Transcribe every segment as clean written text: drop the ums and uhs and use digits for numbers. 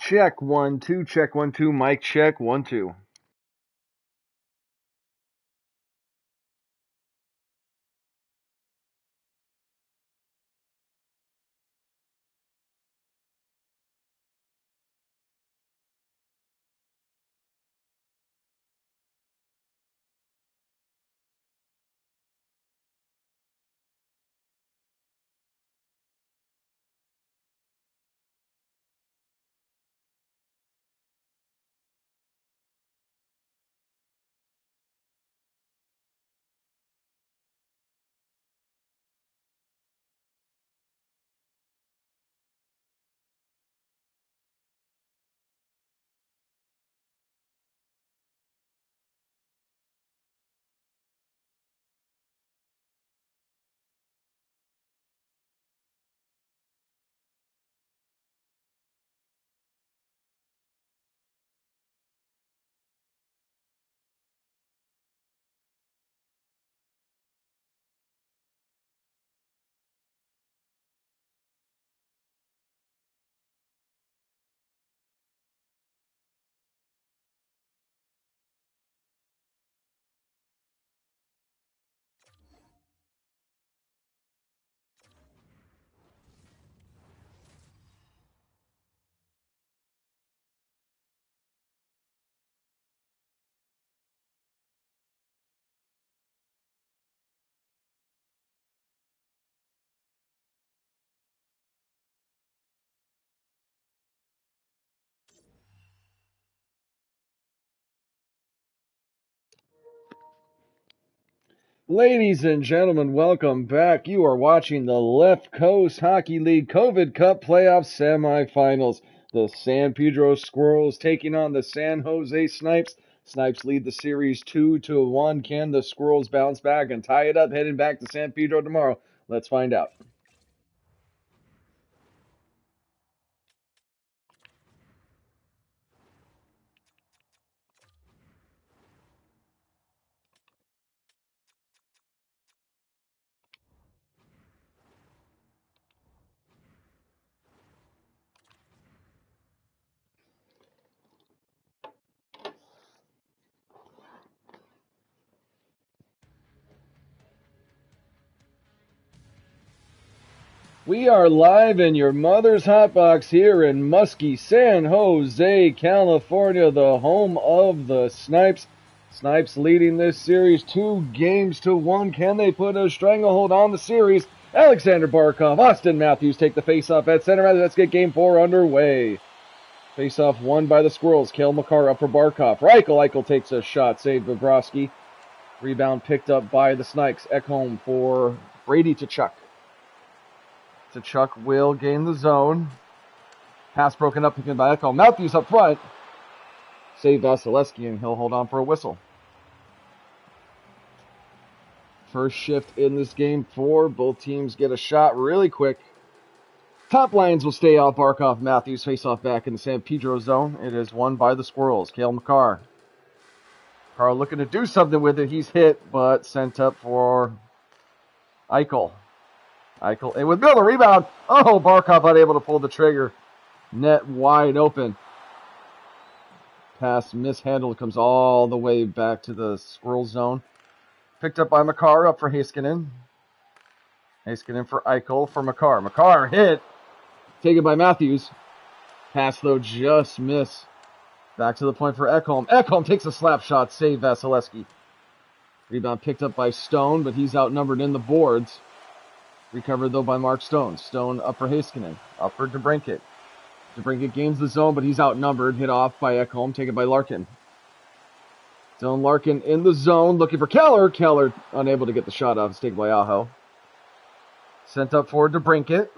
Check 1 2, check 1 2, mic check 1 2. Ladies and gentlemen, welcome back. You are watching the Left Coast Hockey League COVID Cup Playoff Semifinals. The San Pedro Squirrels taking on the San Jose Snipes. Snipes lead the series 2-1. Can the Squirrels bounce back and tie it up heading back to San Pedro tomorrow? Let's find out. We are live in your mother's hotbox here in Muskie, San Jose, California, the home of the Snipes. Snipes leading this series 2-1. Can they put a stranglehold on the series? Alexander Barkov, Austin Matthews take the faceoff at center. Let's get game 4 underway. Faceoff won by the Squirrels. Cale Makar up for Barkov. Eichel takes a shot, saved Bobrovsky. Rebound picked up by the Snipes. Ekholm for Brady Tkachuk. Tkachuk will gain the zone. Pass broken up again by Ekholm. Matthews up front. Save Vasilevsky, and he'll hold on for a whistle. First shift in this game 4. Both teams get a shot really quick. Top lines will stay off Barkov. Matthews face off back in the San Pedro zone. It is won by the Squirrels. Cale Makar. Carl looking to do something with it. He's hit, but sent up for Eichel. Eichel, and with Bill, the rebound. Oh, Barkov unable to pull the trigger. Net wide open. Pass mishandled, comes all the way back to the Squirrel zone. Picked up by Makar, up for Heiskanen. Heiskanen for Eichel, for Makar. Makar hit. Taken by Matthews. Pass, though, just miss. Back to the point for Ekholm. Ekholm takes a slap shot, save Vasilevsky. Rebound picked up by Stone, but he's outnumbered in the boards. Recovered, though, by Mark Stone. Stone up for Heiskanen. Up for DeBrincat. DeBrincat gains the zone, but he's outnumbered. Hit off by Ekholm, taken by Larkin. Dylan Larkin in the zone, looking for Keller. Keller unable to get the shot off. It's taken by Aho. Sent up for DeBrincat.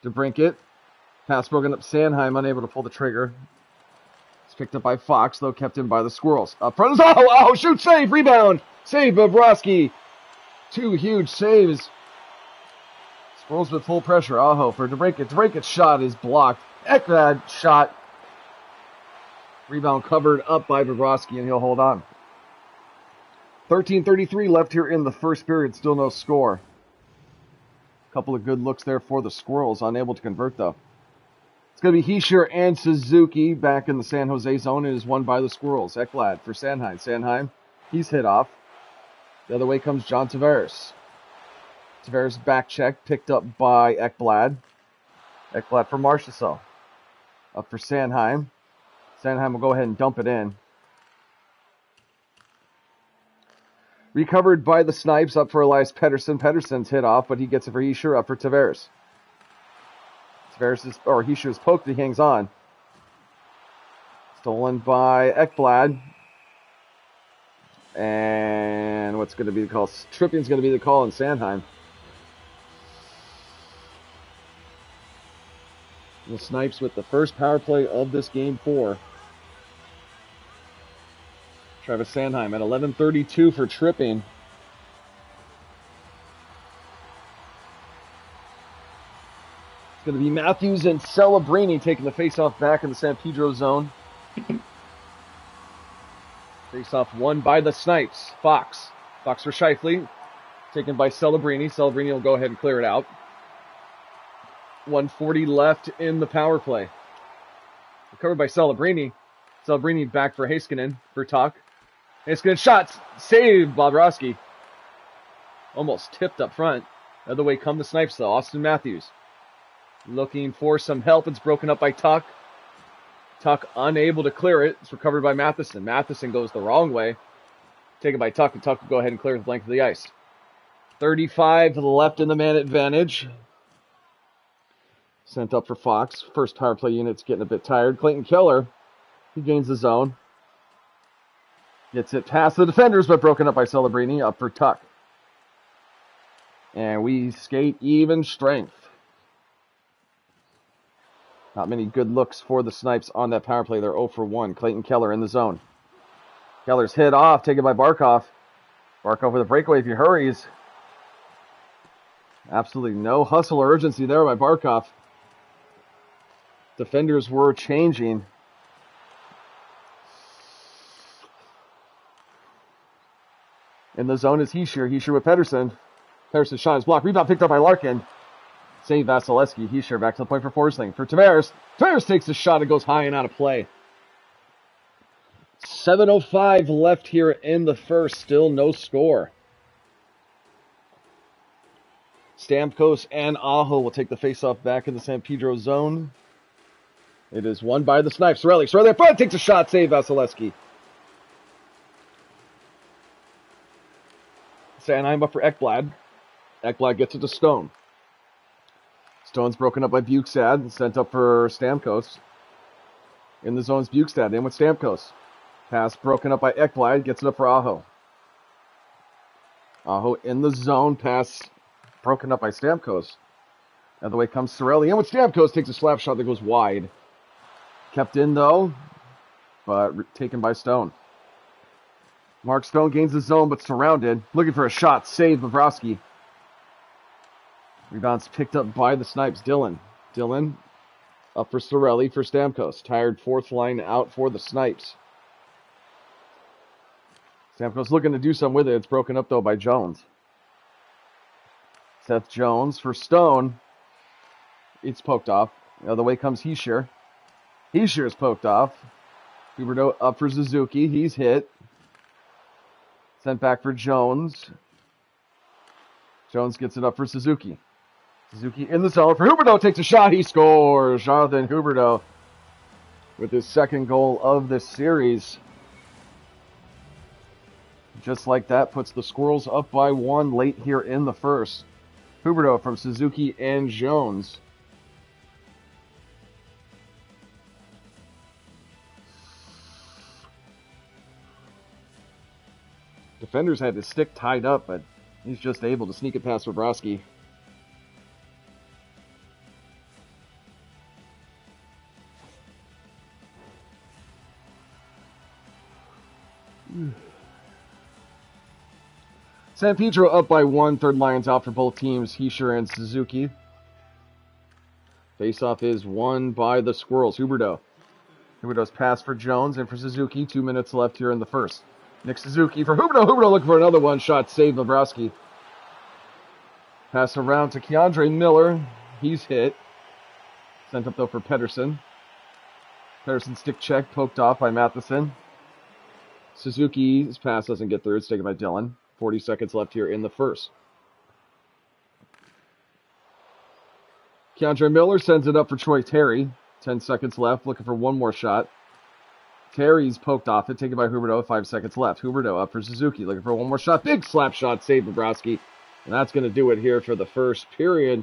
DeBrincat. Pass broken up. Sanheim unable to pull the trigger. It's picked up by Fox, though kept in by the Squirrels. Up front is Aho. Aho, shoot, save, rebound. Save Bobrovsky. 2 huge saves. Squirrels with full pressure. Aho for DeBrincat. DeBrincat's shot is blocked. Ekblad shot. Rebound covered up by Bobrovsky, and he'll hold on. 13:33 left here in the first period. Still no score. Couple of good looks there for the Squirrels. Unable to convert, though. going to be Hischier and Suzuki back in the San Jose zone. It is won by the Squirrels. Ekblad for Sanheim. Sanheim, he's hit off. The other way comes John Tavares. Tavares back check, picked up by Ekblad. Ekblad for Marchessault. Up for Sanheim. Sanheim will go ahead and dump it in. Recovered by the Snipes, up for Elias Pettersson. Pettersson's hit off, but he gets it for Hischier, up for Tavares. Hischier's poked, he hangs on. Stolen by Ekblad. And what's going to be the call? Tripping's going to be the call in Sanheim. The Snipes with the first power play of this game 4. Travis Sanheim at 11:32 for tripping. It's going to be Matthews and Celebrini taking the faceoff back in the San Pedro zone. Faceoff won by the Snipes. Fox for Scheifele. Taken by Celebrini. Celebrini will go ahead and clear it out. 1:40 left in the power play. Recovered by Celebrini. Celebrini back for Heiskanen for Tuch. Heiskanen shots. Save Bobrovsky. Almost tipped up front. The other way come the Snipes though. Austin Matthews. Looking for some help. It's broken up by Tuch. Tuch unable to clear it. It's recovered by Matheson. Matheson goes the wrong way. Taken by Tuch, and Tuch will go ahead and clear the length of the ice. 35 left in the man advantage. Sent up for Fox. First power play unit's getting a bit tired. Clayton Keller, he gains the zone. Gets it past the defenders, but broken up by Celebrini. Up for Tuch. And we skate even strength. Not many good looks for the Snipes on that power play. They're 0 for 1. Clayton Keller in the zone. Keller's hit off, taken by Barkov. Barkov with a breakaway if he hurries. Absolutely no hustle or urgency there by Barkov. Defenders were changing. In the zone is Hischier. Hischier with Pettersson. Pettersson's shot is blocked. Rebound picked up by Larkin. Save Vasilevsky. Hischier back to the point for Forsling. For Tavares. Tavares takes a shot and goes high and out of play. 7:05 left here in the first. Still no score. Stamkos and Aho will take the faceoff back in the San Pedro zone. It is won by the Snipes. Sorelli in front takes a shot. Save Vasilevsky. Sanheim up for Ekblad. Ekblad gets it to Stone. Stone's broken up by Bukestad. Sent up for Stamkos. In the zone's Bukestad. In with Stamkos. Pass broken up by Ekblad. Gets it up for Aho. Aho in the zone. Pass broken up by Stamkos. Other way comes Sorelli. In with Stamkos. Takes a slap shot that goes wide. Kept in though. But taken by Stone. Mark Stone gains the zone but surrounded. Looking for a shot. Save Bobrovsky. Rebounds picked up by the Snipes. Dylan up for Sorelli for Stamkos. Tired fourth line out for the Snipes. Stamkos looking to do something with it. It's broken up though by Jones. Seth Jones for Stone. It's poked off. The other way comes Hischier. Hischier is poked off. Huberdeau up for Suzuki. He's hit. Sent back for Jones. Jones gets it up for Suzuki. Suzuki in the zone for Huberdeau. Takes a shot. He scores. Jonathan Huberdeau with his second goal of this series. Just like that, puts the Squirrels up by 1 late here in the first. Huberdeau from Suzuki and Jones. Defenders had his stick tied up, but he's just able to sneak it past Bobrovsky. San Pedro up by 1. Third line's out for both teams, Hischier and Suzuki. Faceoff is won by the Squirrels. Huberdeau's pass for Jones and for Suzuki. 2 minutes left here in the first. Nick Suzuki for Huberdeau. Huberdeau looking for another one shot. Save Bobrovsky. Pass around to Keandre Miller. He's hit. Sent up, though, for Pedersen. Pedersen stick check, poked off by Matheson. Suzuki's pass doesn't get through. It's taken by Dillon. 40 seconds left here in the first. Keandre Miller sends it up for Troy Terry. 10 seconds left, looking for one more shot. Terry's poked off it, taken by Huberdeau. 5 seconds left. Huberdeau up for Suzuki, looking for one more shot. Big slap shot, save Bobrovsky. And that's going to do it here for the first period.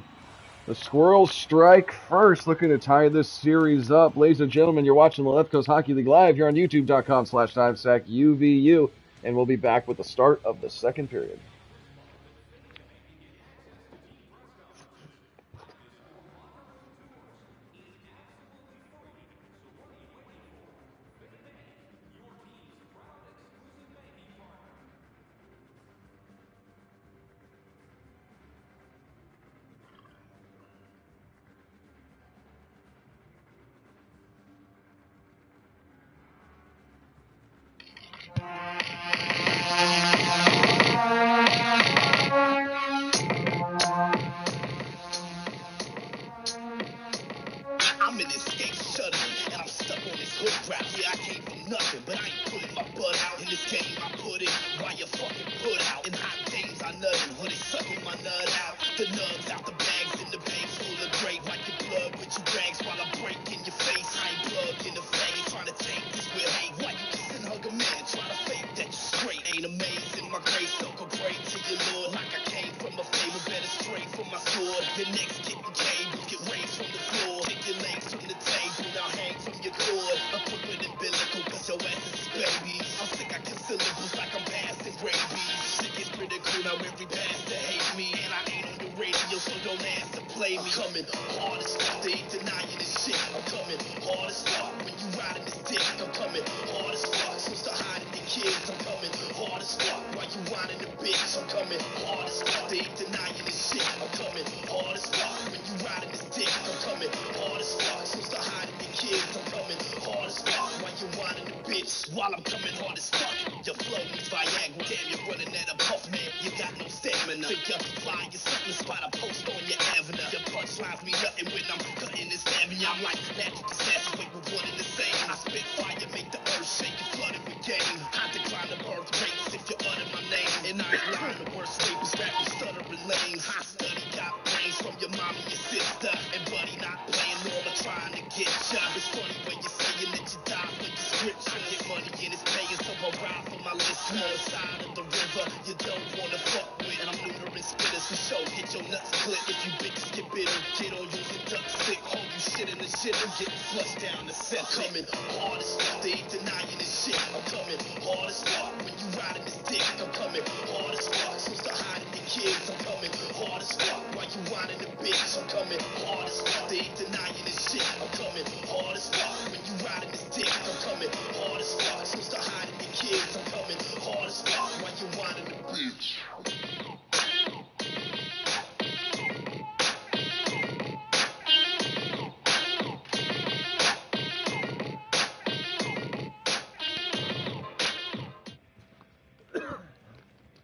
The Squirrels strike first, looking to tie this series up. Ladies and gentlemen, you're watching the Left Coast Hockey League live here on youtube.com/TimesTackUVU. And we'll be back with the start of the second period.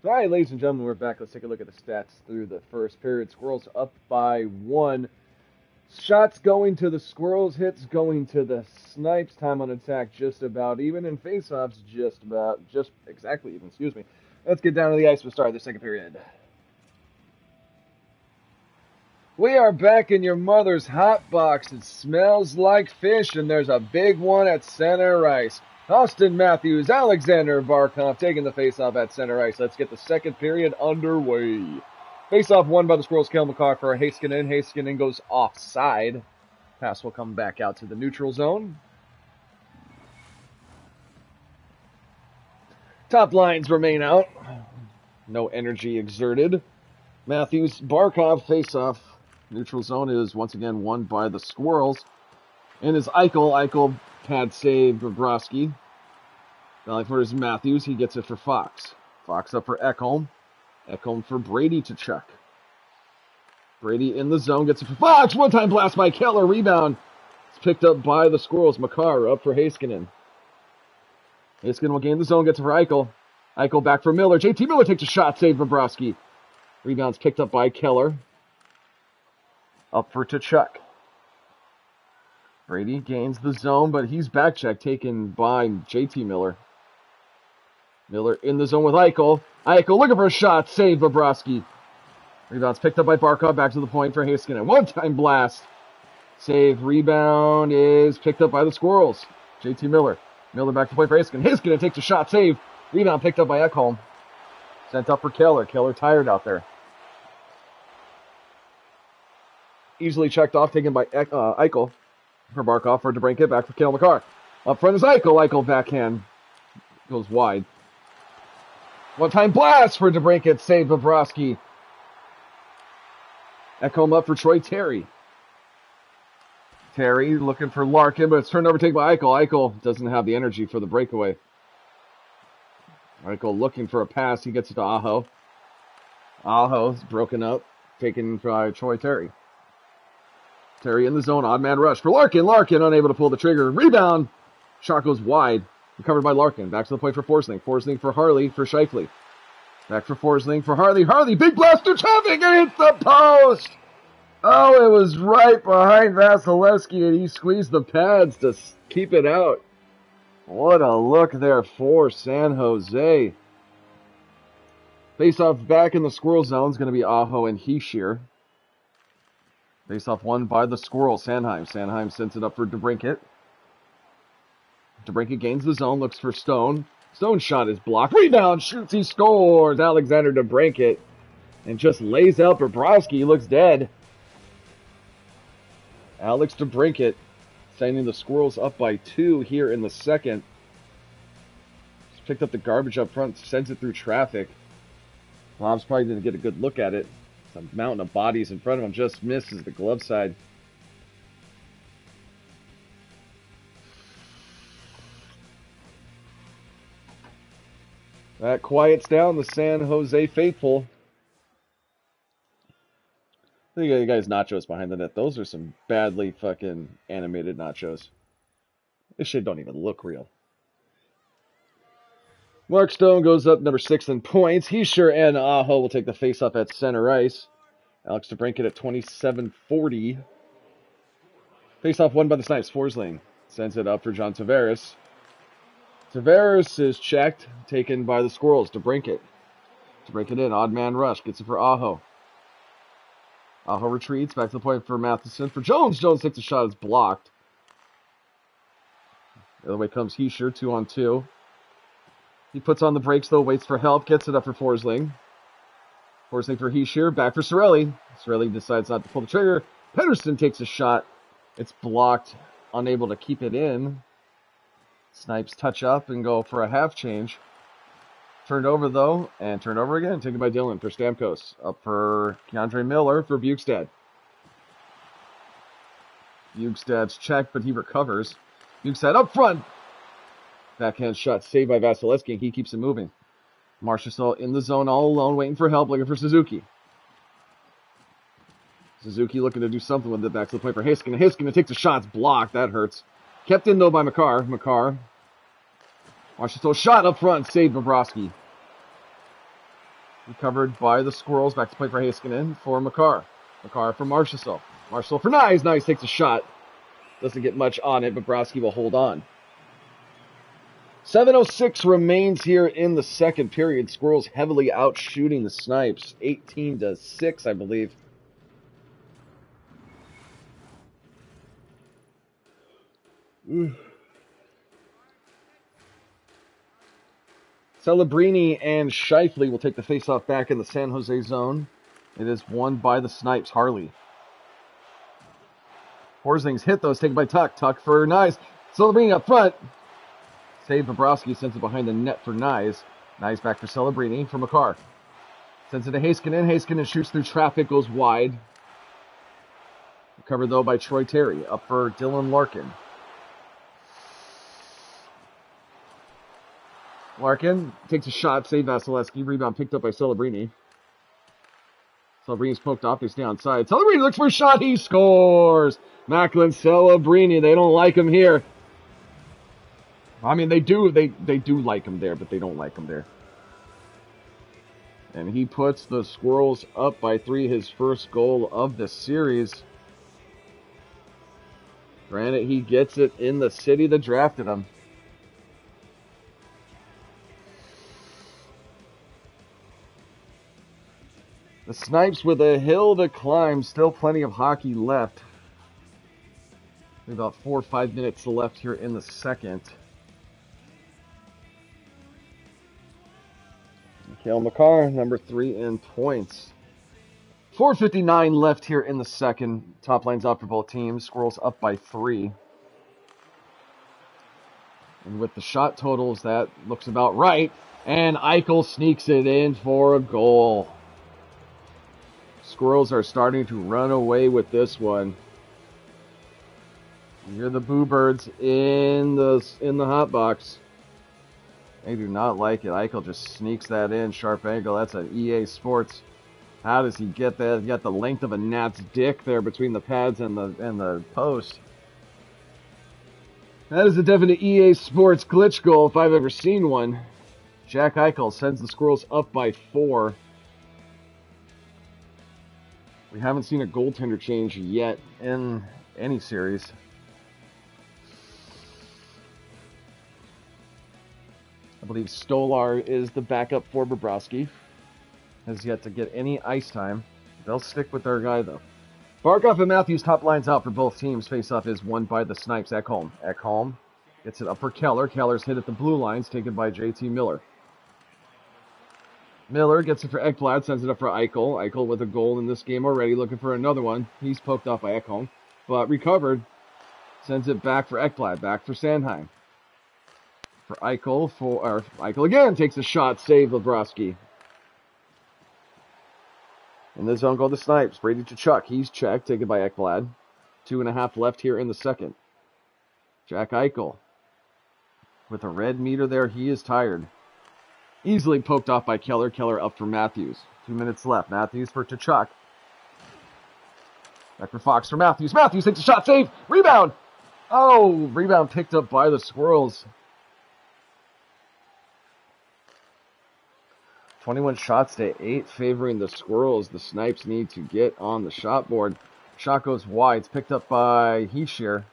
All right, ladies and gentlemen, we're back. Let's take a look at the stats through the first period. Squirrels up by 1. Shots going to the Squirrels, hits going to the Snipes. Time on attack just about even, and faceoffs just exactly even. Excuse me. Let's get down to the ice. We'll start the second period. We are back in your mother's hot box. It smells like fish, and there's a big one at center ice. Austin Matthews, Alexander Barkov taking the faceoff at center ice. Let's get the second period underway. Faceoff won by the Squirrels. Kale McCarr for Heiskanen. Heiskanen goes offside. Pass will come back out to the neutral zone. Top lines remain out. No energy exerted. Matthews, Barkov, faceoff. Neutral zone is once again won by the Squirrels. And is Eichel. Eichel pad save Bobrovsky. Valley for his Matthews. He gets it for Fox. Fox up for Ekholm. Ekholm for Brady to check. Brady in the zone. Gets it for Fox. One-time blast by Keller. Rebound. It's picked up by the Squirrels. McCarr up for Heiskanen. Heiskanen will gain the zone. Gets it for Eichel. Eichel back for Miller. JT Miller takes a shot. Save Bobrovsky. Rebounds picked up by Keller. Up for Tkachuk. Brady gains the zone, but he's back check taken by JT Miller. Miller in the zone with Eichel. Eichel looking for a shot. Save Bobrovsky. Rebound's picked up by Barkov. Back to the point for Heiskanen. One-time blast. Save. Rebound is picked up by the Squirrels. JT Miller. Miller back to the point for Heiskanen. Heiskanen takes a shot. Save. Rebound picked up by Ekholm. Sent up for Keller. Keller tired out there. Easily checked off. Taken by Eichel. For Barkov. For DeBrincat. Back for Cale Makar. Up front is Eichel. Eichel backhand. Goes wide. One-time blast for DeBrincat. Save Bobrovsky. Ekholm up for Troy Terry. Terry looking for Larkin, but it's turned over taken by Eichel. Eichel doesn't have the energy for the breakaway. Eichel looking for a pass. He gets it to Aho. Aho's broken up. Taken by Troy Terry. Terry in the zone. Odd man rush for Larkin. Larkin unable to pull the trigger. Rebound. Shot goes wide. Recovered by Larkin. Back to the point for Forsling. Forsling for Harley for Scheifele. Back for Forsling for Harley. Harley, big blast through traffic and hits the post! Oh, it was right behind Vasilevsky and he squeezed the pads to keep it out. What a look there for San Jose. Face-off back in the Squirrel zone is going to be Aho and Hischier. Face-off won by the Squirrel, Sanheim. Sanheim sends it up for DeBrincat. DeBrincat gains the zone, looks for Stone. Stone's shot is blocked. Rebound, shoots, he scores. Alexander DeBrincat. And just lays out Bobrovsky. He looks dead. Alex DeBrincat sending the Squirrels up by 2 here in the second. Just picked up the garbage up front, sends it through traffic. Bob's probably didn't get a good look at it. It's a mountain of bodies in front of him. Just misses the glove side. That quiets down the San Jose faithful. I think you guys nachos behind the net. Those are some badly fucking animated nachos. This shit don't even look real. Mark Stone goes up number 6 in points. Hischier and Aho will take the face-off at center ice. Alex DeBrincat at 27-40. Face-off won by the Snipes. Forsling sends it up for John Tavares. Tavares is checked, taken by the Squirrels. DeBrincat. DeBrincat in, odd man rush, gets it for Aho. Aho retreats, back to the point for Matheson. For Jones, Jones takes a shot, it's blocked. The other way comes Hischier, 2-on-2. He puts on the brakes though, waits for help, gets it up for Forsling. Forsling for Hischier, back for Cirelli. Cirelli decides not to pull the trigger. Pedersen takes a shot. It's blocked, unable to keep it in. Snipes touch up and go for a half change. Turned over though, and turned over again. Taken by Dylan for Stamkos. Up for Keandre Miller for Bukestad. Bukestad's checked, but he recovers. Bukestad up front. Backhand shot saved by Vasilevsky, and he keeps it moving. Marchessault in the zone all alone, waiting for help, looking for Suzuki. Suzuki looking to do something with it. Back to the point for Heiskanen. Heiskanen takes a shot. It's blocked. That hurts. Kept in though by Makar. Makar. Marchessault shot up front. Saved Bobrovsky. Recovered by the Squirrels. Back to play for Heiskanen for Makar. Makar for Marchessault. Marchessault for Nyes. Nyes takes a shot. Doesn't get much on it. Bobrovsky will hold on. 7:06 remains here in the second period. Squirrels heavily outshooting the Snipes. 18-6, I believe. Celebrini and Scheifele will take the faceoff back in the San Jose zone. It is won by the Snipes. Harley. Horsing's hit those, taken by Tuck. Tuck for Nyes. Celebrini up front. Save Bobrovsky, sends it behind the net for Nyes. Nyes back for Celebrini for Makar. Sends it to Heiskanen. Heiskanen shoots through traffic, goes wide. Recovered though by Troy Terry. Up for Dylan Larkin. Larkin takes a shot, save Vasilevsky. Rebound picked up by Celebrini. Celebrini's poked off, they stay on side. Celebrini looks for a shot, he scores! Macklin Celebrini, they don't like him here. I mean, they do like him there, but they don't like him there. And he puts the Squirrels up by 3, his first goal of the series. Granted, he gets it in the city that drafted him. The Snipes with a hill to climb. Still plenty of hockey left. About 4 or 5 minutes left here in the second. Cale Makar, number 3 in points. 4:59 left here in the second. Top line's up for both teams. Squirrels up by 3. And with the shot totals, that looks about right. And Eichel sneaks it in for a goal. Squirrels are starting to run away with this one. You hear the Boo Birds in the hot box. They do not like it. Eichel just sneaks that in. Sharp angle. That's an EA Sports. How does he get that? He got the length of a gnat's dick there between the pads and the post. That is a definite EA Sports glitch goal if I've ever seen one. Jack Eichel sends the Squirrels up by 4. We haven't seen a goaltender change yet in any series. I believe Stolar is the backup for Bobrovsky. Has yet to get any ice time. They'll stick with their guy, though. Barkov and Matthews top lines out for both teams. Face-off is won by the Snipes. Ekholm. Ekholm gets it up for Keller. Keller's hit at the blue lines, taken by JT Miller. Miller gets it for Ekblad, sends it up for Eichel. Eichel with a goal in this game already, looking for another one. He's poked off by Ekholm, but recovered. Sends it back for Ekblad, back for Sanheim. For Eichel, Eichel again takes a shot, save Bobrovsky. In the zone go the Snipes. Brady to Chuck. He's checked, taken by Ekblad. 2.5 left here in the second. Jack Eichel. With a red meter there, he is tired. Easily poked off by Keller. Keller up for Matthews. 2 minutes left. Matthews for Tkachuk. Back for Fox for Matthews. Matthews takes a shot. Save. Rebound. Oh, rebound picked up by the Squirrels. 21 shots to 8 favoring the Squirrels. The Snipes need to get on the shot board. Shot goes wide. It's picked up by Heeshear.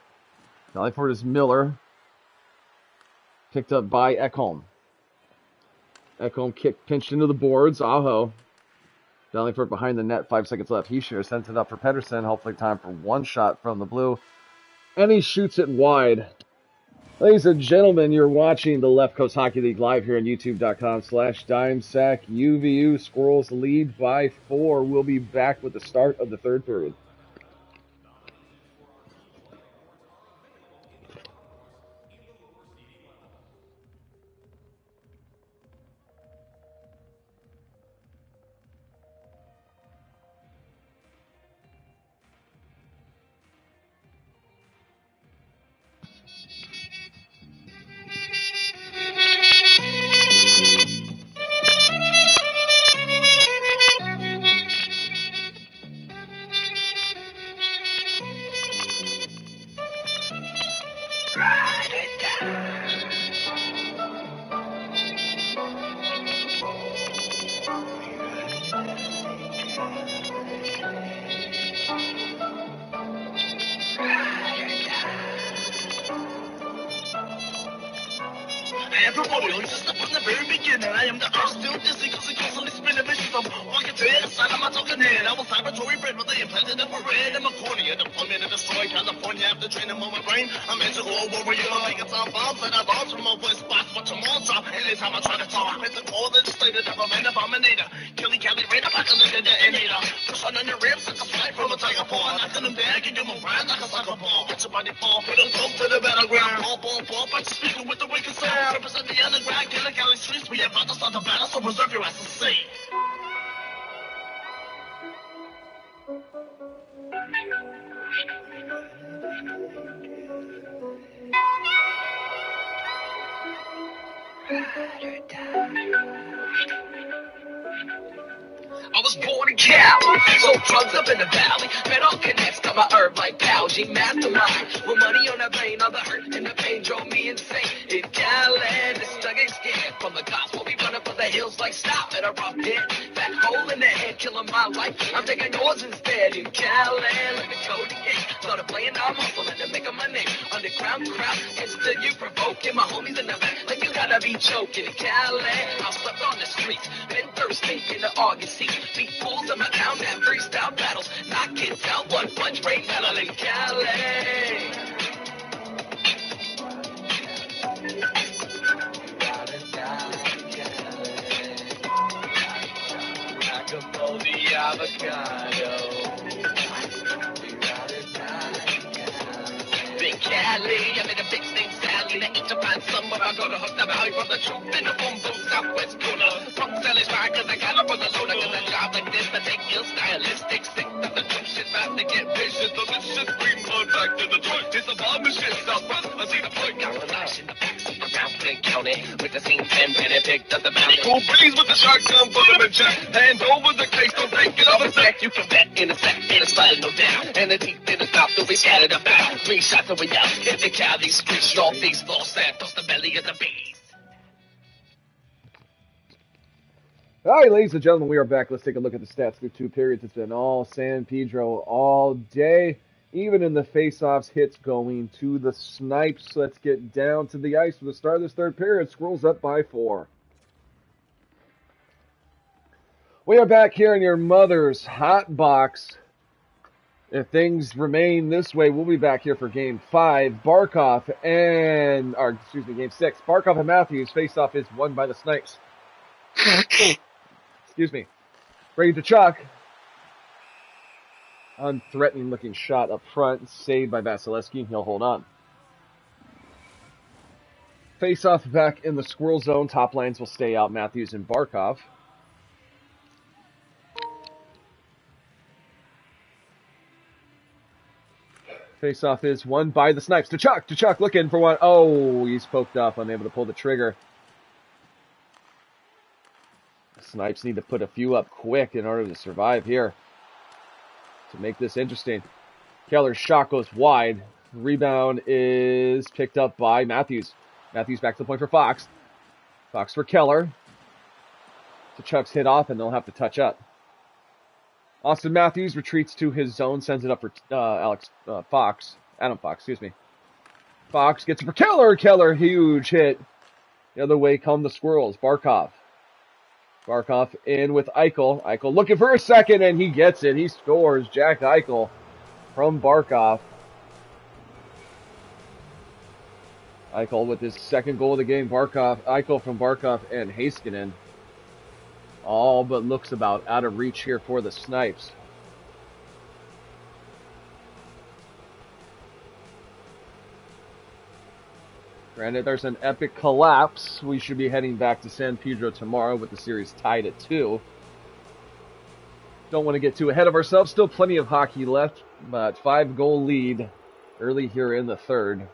Valley for it is Miller. Picked up by Ekholm. Ekholm kick pinched into the boards. Aho. Dallingford behind the net. 5 seconds left. Heeshear sends it up for Pedersen. Hopefully time for one shot from the blue. And he shoots it wide. Ladies and gentlemen, you're watching the Left Coast Hockey League live here on YouTube.com/DimeSackUVU. Squirrels lead by 4. We'll be back with the start of the third period. Everybody owns just from the very beginning. I am the earth still dizzy cause it constantly spinning visions of walking to the side of my token head. I was laboratory bred with the implanted infrared in my cornea. Deployment to destroy California after training on my brain. I'm into a warrior, I'm making some bombs that I've lost from my voice spots, but tomorrow drop. Anytime I try to talk, I'm the core legislator, never man abominator. Killing Cali Raider, apocalyptic detonator. Push on your ribs like a flight from a tiger paw. Knocking them down, give them a ride like a soccer ball. Get your body fall, put them close to the battleground. Ball, but you speaking with the wicked sound. Represent the underground, killing Cali streets. We about to start the battle, so reserve your ass to see. I was born in Cali, so drugs up in the valley. Met all connects, got my herb like Palgy, mastermind. With money on the brain, all the hurt and the pain drove me insane. In Cali, the stuck ain't scared from the cops. We'll be running for the hills like stop at a rough pit. Fat hole in the head, killing my life. I'm taking yours instead in Cali. Like the Cody Gate. Started playing all muscle and to make my name. Underground crowd, instead you provoking my homies in the back. Like you gotta be choking. Cali, I slept on the streets. Been thirsty in the August heat. Beat fools in my town, have freestyle battles. Knock kids out, one punch, brain metal in Cali. The avocado. Big Cali, I made a big thing Sally. They eat to find somewhere I go to hook the valley from the truth in the boom boom southwest corner. Punk Sally's fire cause I got up on the loader. Cause a job like this, I take ill stylistic. Sick that the truth shit's about to get vicious. So this shit scream on back to the joint. It's a bomb and shit southwest. I see the point. Got relax in the backseat around Flint County. With the scene 10 penny picked up the bounty. Cool breeze with the shotgun, put him in check. Hand over the case, don't take it off a sec. You can bet in a sec, in a style, no doubt. And the teeth in the mouth will be scattered about. 3 shots and we out. Hit the Cali streets, northeast, Los Santos, the belly of the beast. All right, ladies and gentlemen, we are back. Let's take a look at the stats through 2 periods. It's been all San Pedro all day. Even in the face-offs, hits going to the Snipes. Let's get down to the ice for the start of this 3rd period. Squirrels up by 4. We are back here in your mother's hot box. If things remain this way, we'll be back here for Game 5. Game 6. Barkov and Matthews. Face-off is won by the Snipes. Excuse me. Ready to chuck. Unthreatening looking shot up front. Saved by Vasilevsky. He'll hold on. Face-off back in the Squirrel zone. Top lines will stay out. Matthews and Barkov. Face-off is won by the Snipes. Tkachuk looking for one. Oh, he's poked off, unable to pull the trigger. The Snipes need to put a few up quick in order to survive here. To make this interesting. Keller's shot goes wide. Rebound is picked up by Matthews. Matthews back to the point for Fox. Fox for Keller. Tkachuk's hit off, and they'll have to touch up. Austin Matthews retreats to his zone, sends it up for Adam Fox, excuse me. Fox gets it for Keller. Keller, huge hit. The other way come the Squirrels. Barkov in with Eichel. Eichel looking for a second, and he gets it. He scores. Jack Eichel from Barkov. Eichel with his 2nd goal of the game. Eichel from Barkov and Heiskanen. All but looks about out of reach here for the Snipes. Granted, there's an epic collapse. We should be heading back to San Pedro tomorrow with the series tied at 2. Don't want to get too ahead of ourselves. Still plenty of hockey left, but 5-goal lead early here in the 3rd.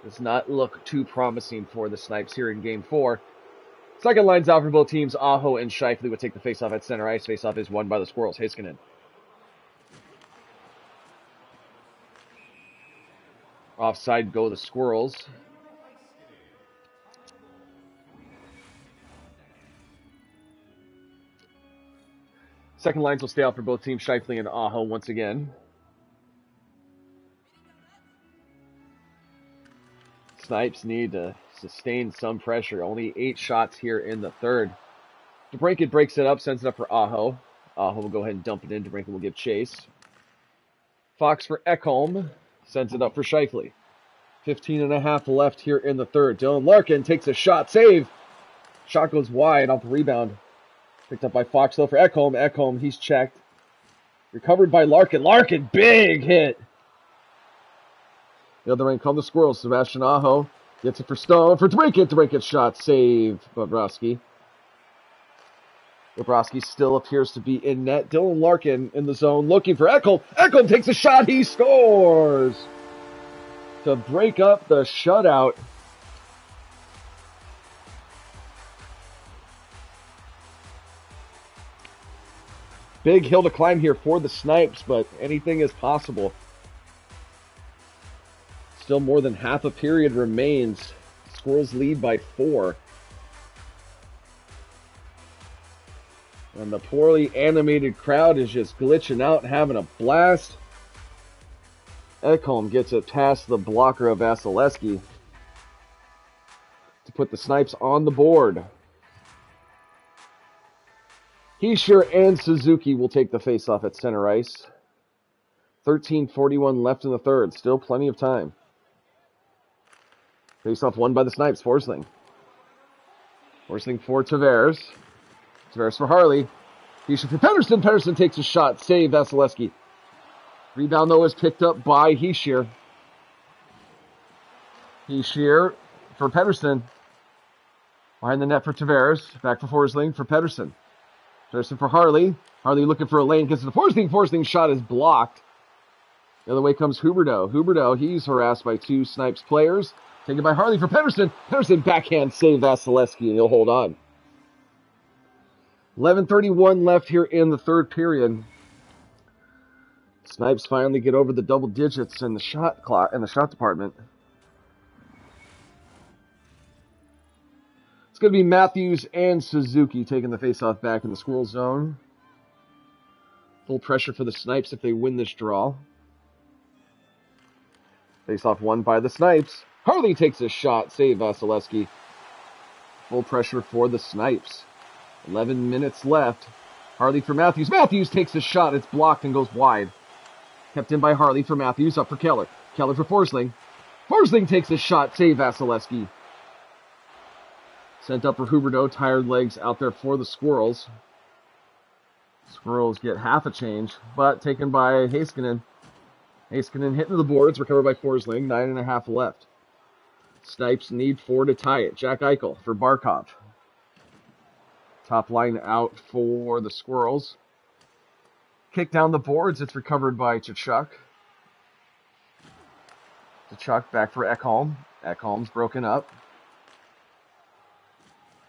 Does not look too promising for the Snipes here in Game 4. Second line's out for both teams. Aho and Scheifele would take the face-off at center ice. Face-off is won by the Squirrels. Heiskanen. Offside go the Squirrels. Second lines will stay out for both teams. Scheifele and Aho once again. Snipes need to sustain some pressure. Only 8 shots here in the 3rd. DeBrincat breaks it up, sends it up for Aho. Aho will go ahead and dump it in. DeBrincat will give chase. Fox for Ekholm. Sends it up for Scheifele. 15.5 left here in the 3rd. Dylan Larkin takes a shot. Save. Shot goes wide off the rebound. Picked up by Fox though for Ekholm. Ekholm, he's checked. Recovered by Larkin. Larkin, big hit. The other end come the Squirrels. Sebastian Aho gets it for Stone. For DeBrincat. DeBrincat shot. Save. Bobrovsky. Bobrovsky still appears to be in net. Dylan Larkin in the zone looking for Ekholm. Ekholm takes a shot. He scores to break up the shutout. Big hill to climb here for the Snipes, but anything is possible. Still more than half a period remains. Squirrels lead by 4. And the poorly animated crowd is just glitching out and having a blast. Ekholm gets it past the blocker of Vasilevsky to put the Snipes on the board. Hischier and Suzuki will take the faceoff at center ice. 13:41 left in the third. Still plenty of time. Faceoff won by the Snipes. Forsling. Forsling for Tavares. Tavares for Harley. Hischier for Pedersen. Pedersen takes a shot. Save Vasilevsky. Rebound, though, is picked up by Hischier. Hischier for Pedersen. Behind the net for Tavares. Back for Forsling for Pedersen. Pedersen for Harley. Harley looking for a lane. Gets to the Forsling. Forsling's shot is blocked. The other way comes Huberdeau. Huberdeau, he's harassed by two Snipes players. Taken by Harley for Pedersen. Pedersen backhand save Vasilevsky, and he'll hold on. 11:31 left here in the third period. Snipes finally get over the double digits in the shot clock in the shot department. It's going to be Matthews and Suzuki taking the faceoff back in the Squirrel zone. Full pressure for the Snipes if they win this draw. Faceoff won by the Snipes. Harley takes a shot. Save Vasilevsky. Full pressure for the Snipes. 11 minutes left. Harley for Matthews. Matthews takes a shot. It's blocked and goes wide. Kept in by Harley for Matthews. Up for Keller. Keller for Forsling. Forsling takes a shot. Save Vasilevsky. Sent up for Huberdeau. Tired legs out there for the Squirrels. Squirrels get half a change, but taken by Heiskanen. Heiskanen hitting the boards, recovered by Forsling. 9.5 left. Snipes need 4 to tie it. Jack Eichel for Barkov. Top line out for the Squirrels. Kick down the boards. It's recovered by Tkachuk. Tkachuk back for Ekholm. Ekholm's broken up.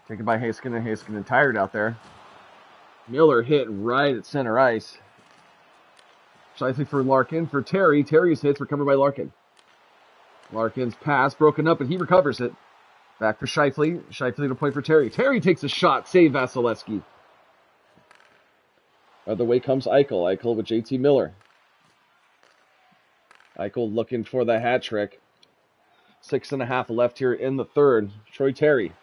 Taken by Heiskanen. Heiskanen tired out there. Miller hit right at center ice. Shifley for Larkin. For Terry. Terry's hits recovered by Larkin. Larkin's pass broken up, and he recovers it. Back for Shifley. Shifley to point for Terry. Terry takes a shot. Save Vasilevsky. Other way comes Eichel. Eichel with JT Miller. Eichel looking for the hat trick. 6.5 left here in the third. Troy Terry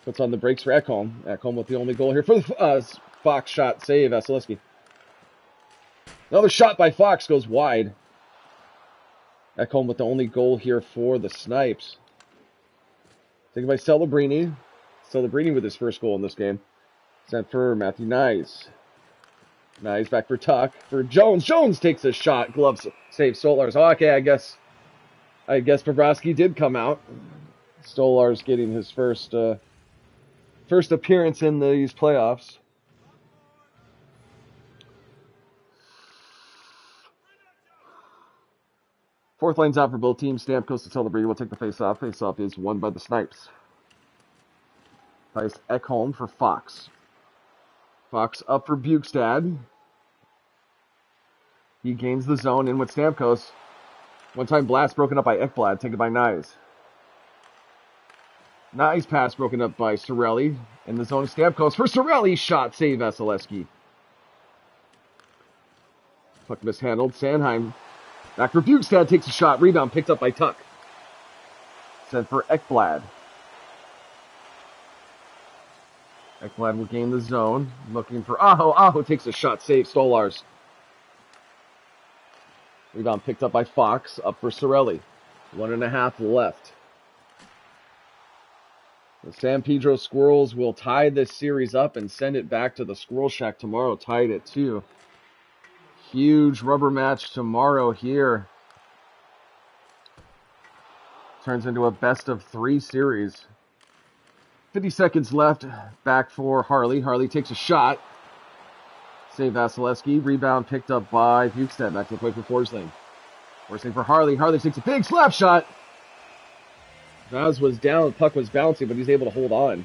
puts on the brakes for Ekholm. Ekholm with the only goal here for the Fox shot. Save Vasilevsky. Another shot by Fox goes wide. Ekholm with the only goal here for the Snipes. Taken by Celebrini. Celebrini with his first goal in this game. Sent for Matthew Nyes. Nyes back for Tuck. For Jones. Jones takes a shot. Gloves save Stolarz. Oh, okay, I guess Bobrovsky did come out. Stolarz getting his first appearance in these playoffs. Fourth line's out for both teams. Stamkos and Celebrini will take the face-off. Face-off is won by the Snipes. Price Ekholm for Fox. Fox up for Bukestad. He gains the zone in with Stamkos. One-time blast broken up by Ekblad, taken by Nyes. Nyes pass broken up by Cirelli. In the zone of Stamkos for Cirelli. Shot, save Vasilevsky. Puck mishandled. Sanheim. Back for Bukestad, takes a shot. Rebound picked up by Tuck. Sent for Ekblad. Ekblad will gain the zone. Looking for Aho. Aho takes a shot. Save Stolarz. Rebound picked up by Fox. Up for Cirelli. 1.5 left. The San Pedro Squirrels will tie this series up and send it back to the Squirrel Shack tomorrow. Tied at 2. Huge rubber match tomorrow here. Turns into a best-of-3 series. 50 seconds left. Back for Harley. Harley takes a shot. Save Vasilevsky. Rebound picked up by Bukestad. Back to the point for Forsling. Forsling for Harley. Harley takes a big slap shot. Vaz was down. The puck was bouncing, but he's able to hold on.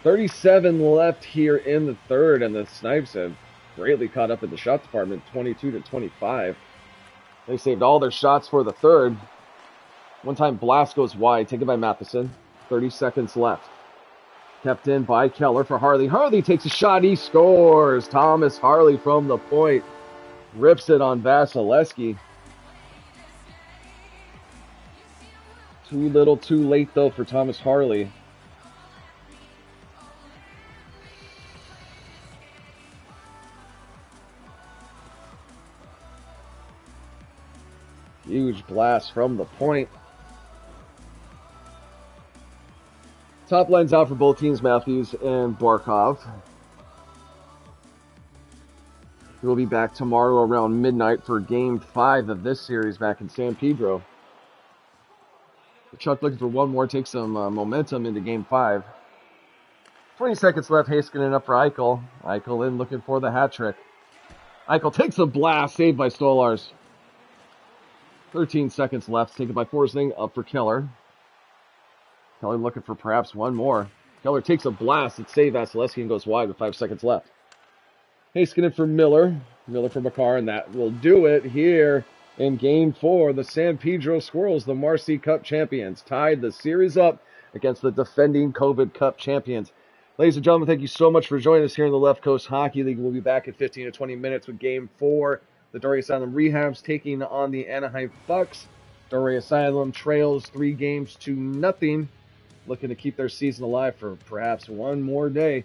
37 left here in the third, and the Snipes have greatly caught up in the shot department, 22-25. They saved all their shots for the third. One-time blast goes wide, taken by Matheson. 30 seconds left. Kept in by Keller for Harley. Harley takes a shot. He scores. Thomas Harley from the point. Rips it on Vasilevsky. Too little, too late, though, for Thomas Harley. Huge blast from the point. Top line's out for both teams, Matthews and Barkov. We'll be back tomorrow around midnight for Game 5 of this series back in San Pedro. Chuck looking for one more, take some momentum into Game 5. 20 seconds left, Heiskanen up for Eichel. Eichel in looking for the hat trick. Eichel takes a blast, saved by Stolars. 13 seconds left, taken by Forsling, up for Keller. Keller looking for perhaps one more. Keller takes a blast, it's saved Vasilevsky and goes wide with 5 seconds left. Heiskanen for Miller. Miller for Makar, and that will do it here in Game 4. The San Pedro Squirrels, the Marcy Cup champions, tied the series up against the defending COVID Cup champions. Ladies and gentlemen, thank you so much for joining us here in the Left Coast Hockey League. We'll be back in 15 to 20 minutes with Game 4. The Dory Asylum Rehabs taking on the Anaheim Ducks. Dory Asylum trails 3-0, looking to keep their season alive for perhaps one more day.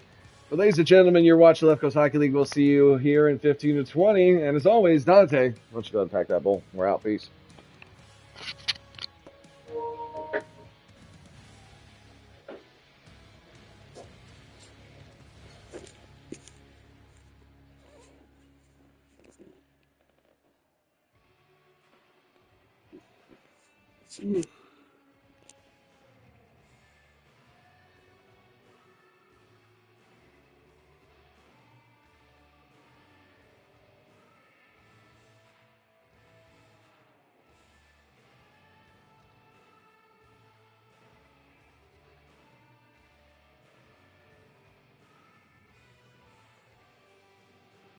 But ladies and gentlemen, you're watching Left Coast Hockey League. We'll see you here in 15 to 20. And as always, Dante, why don't you go ahead and pack that bowl? We're out. Peace. Mm.